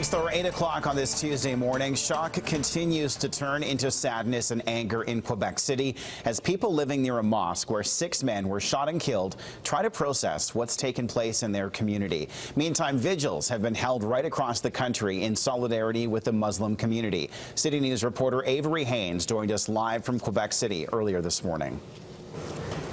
Thanks, Thor. 8 o'clock on this Tuesday morning. Shock continues to turn into sadness and anger in Quebec City as people living near a mosque where 6 men were shot and killed try to process what's taken place in their community. Meantime, vigils have been held right across the country in solidarity with the Muslim community. City News reporter Avery Haynes joined us live from Quebec City earlier this morning.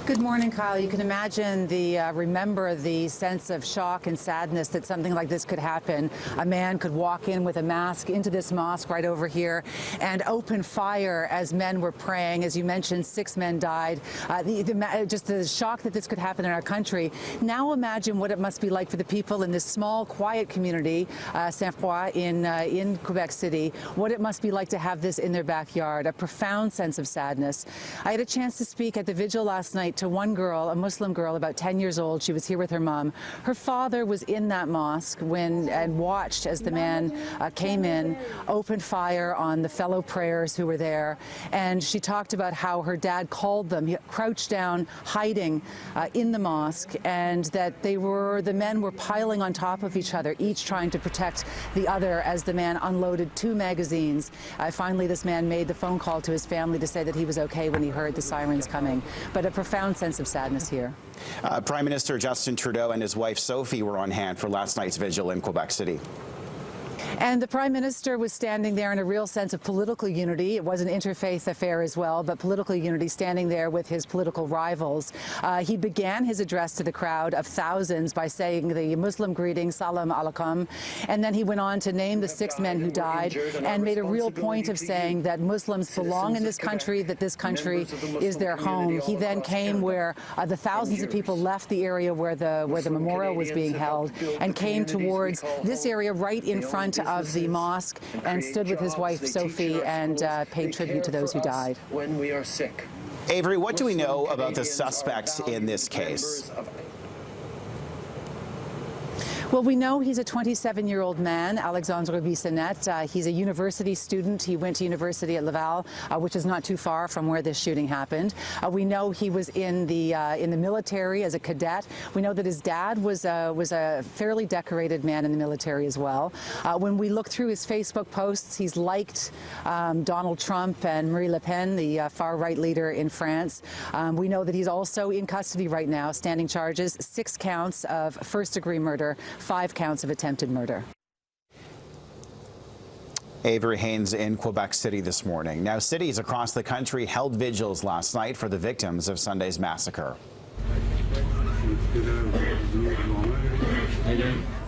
Good morning, Kyle. You can imagine remember the sense of shock and sadness that something like this could happen. A man could walk in with a mask into this mosque right over here and open fire as men were praying. As you mentioned, 6 men died. Just the shock that this could happen in our country. Now imagine what it must be like for the people in this small, quiet community, Saint-Foy in Quebec City, what it must be like to have this in their backyard. A profound sense of sadness. I had a chance to speak at the vigil last night to one girl, a Muslim girl, about 10 years old. She was here with her mom. Her father was in that mosque and watched as the man came in, opened fire on the fellow prayers who were there. And she talked about how her dad called them. He crouched down, hiding in the mosque, and that the men were piling on top of each other, each trying to protect the other as the man unloaded 2 magazines. Finally, this man made the phone call to his family to say that he was okay when he heard the sirens coming. But a profound sense of sadness here. Prime Minister Justin Trudeau and his wife Sophie were on hand for last night's vigil in Quebec City. And the Prime Minister was standing there in a real sense of political unity. It was an interfaith affair as well, but political unity, standing there with his political rivals. He began his address to the crowd of thousands by saying the Muslim greeting, Salam Alaikum, and then he went on to name the 6 men who died and made a real point of saying that Muslims belong in this country, that this country is their home. He then came where the thousands of people left the area where the memorial was being held and came towards this area right in front of the mosque and stood with his wife Sophie and paid tribute to those who died. When we are sick. Avery, what do we know about the suspect in this case? Well, we know he's a 27-year-old man, Alexandre Bissonnette. He's a university student. He went to university at Laval, which is not too far from where this shooting happened. We know he was in the military as a cadet. We know that his dad was a fairly decorated man in the military as well. When we look through his Facebook posts, he's liked Donald Trump and Marine Le Pen, the far-right leader in France. We know that he's also in custody right now, standing charges, 6 counts of first-degree murder, 5 counts of attempted murder. Avery Haynes in Quebec City this morning. Now, cities across the country held vigils last night for the victims of Sunday's massacre.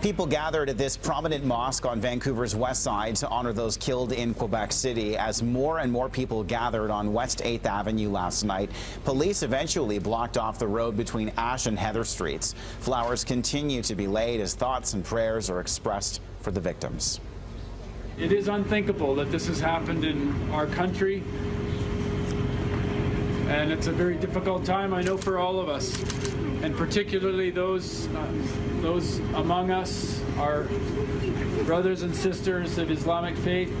People gathered at this prominent mosque on Vancouver's west side to honor those killed in Quebec City. As more and more people gathered on West 8th Avenue last night, police eventually blocked off the road between Ash and Heather Streets. Flowers continue to be laid as thoughts and prayers are expressed for the victims. It is unthinkable that this has happened in our country, and it's a very difficult time, I know, for all of us, and particularly those among us, our brothers and sisters of Islamic faith.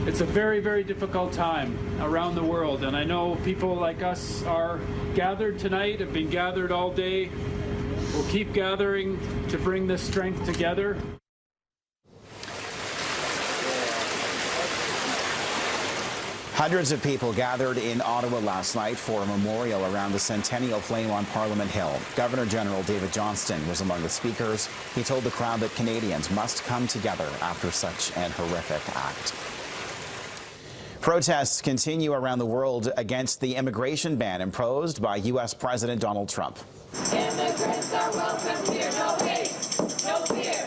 It's a very, very difficult time around the world, and I know people like us are gathered tonight, have been gathered all day. We'll keep gathering to bring this strength together. Hundreds of people gathered in Ottawa last night for a memorial around the Centennial Flame on Parliament Hill. Governor General David Johnston was among the speakers. He told the crowd that Canadians must come together after such an horrific act. Protests continue around the world against the immigration ban imposed by U.S. President Donald Trump. Immigrants are welcome here, no hate, no fear.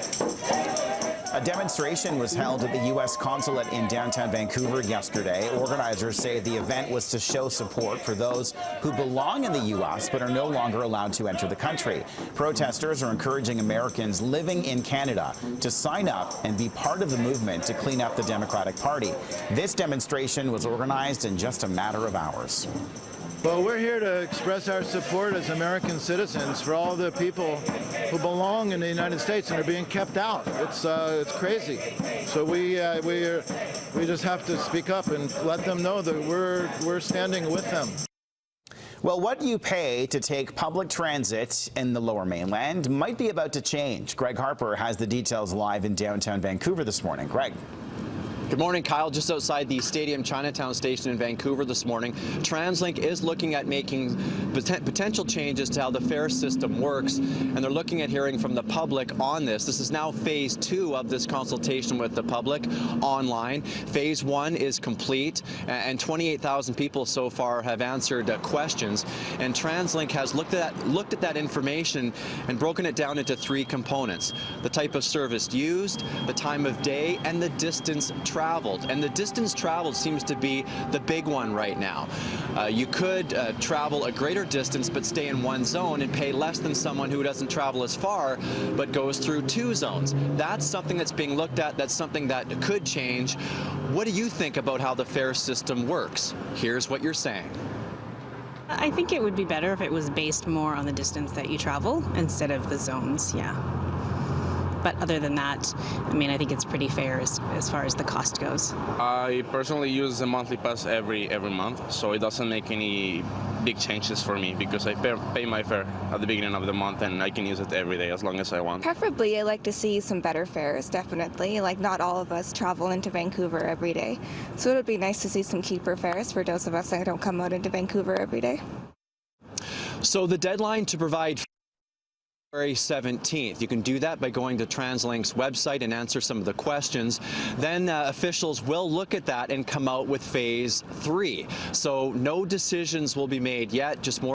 A demonstration was held at the U.S. consulate in downtown Vancouver yesterday. Organizers say the event was to show support for those who belong in the U.S. but are no longer allowed to enter the country. Protesters are encouraging Americans living in Canada to sign up and be part of the movement to clean up the Democratic Party. This demonstration was organized in just a matter of hours. Well, we're here to express our support as American citizens for all the people who belong in the United States and are being kept out. It's crazy. So we just have to speak up and let them know that we're standing with them. Well, what you pay to take public transit in the Lower Mainland might be about to change. Greg Harper has the details live in downtown Vancouver this morning. Greg. Good morning, Kyle. Just outside the Stadium Chinatown station in Vancouver this morning, TransLink is looking at making potential changes to how the fare system works, and they're looking at hearing from the public on this. This is now phase 2 of this consultation with the public online. Phase 1 is complete, and 28,000 people so far have answered questions. And TransLink has looked at that information and broken it down into 3 components: the type of service used, the time of day, and the distance traveled. And the distance traveled seems to be the big one right now. You could travel a greater distance but stay in one zone and pay less than someone who doesn't travel as far but goes through 2 zones. That's something that's being looked at. That's something that could change. What do you think about how the fare system works? Here's what you're saying. I think it would be better if it was based more on the distance that you travel instead of the zones, yeah. But other than that, I mean, I think it's pretty fair as far as the cost goes. I personally use the monthly pass every month, so it doesn't make any big changes for me because I pay my fare at the beginning of the month and I can use it every day as long as I want. Preferably, I like to see some better fares, definitely. Like, not all of us travel into Vancouver every day. So it would be nice to see some cheaper fares for those of us that don't come out into Vancouver every day. So the deadline to provide February 17th. You can do that by going to TransLink's website and answer some of the questions. Then officials will look at that and come out with phase 3. So no decisions will be made yet, just more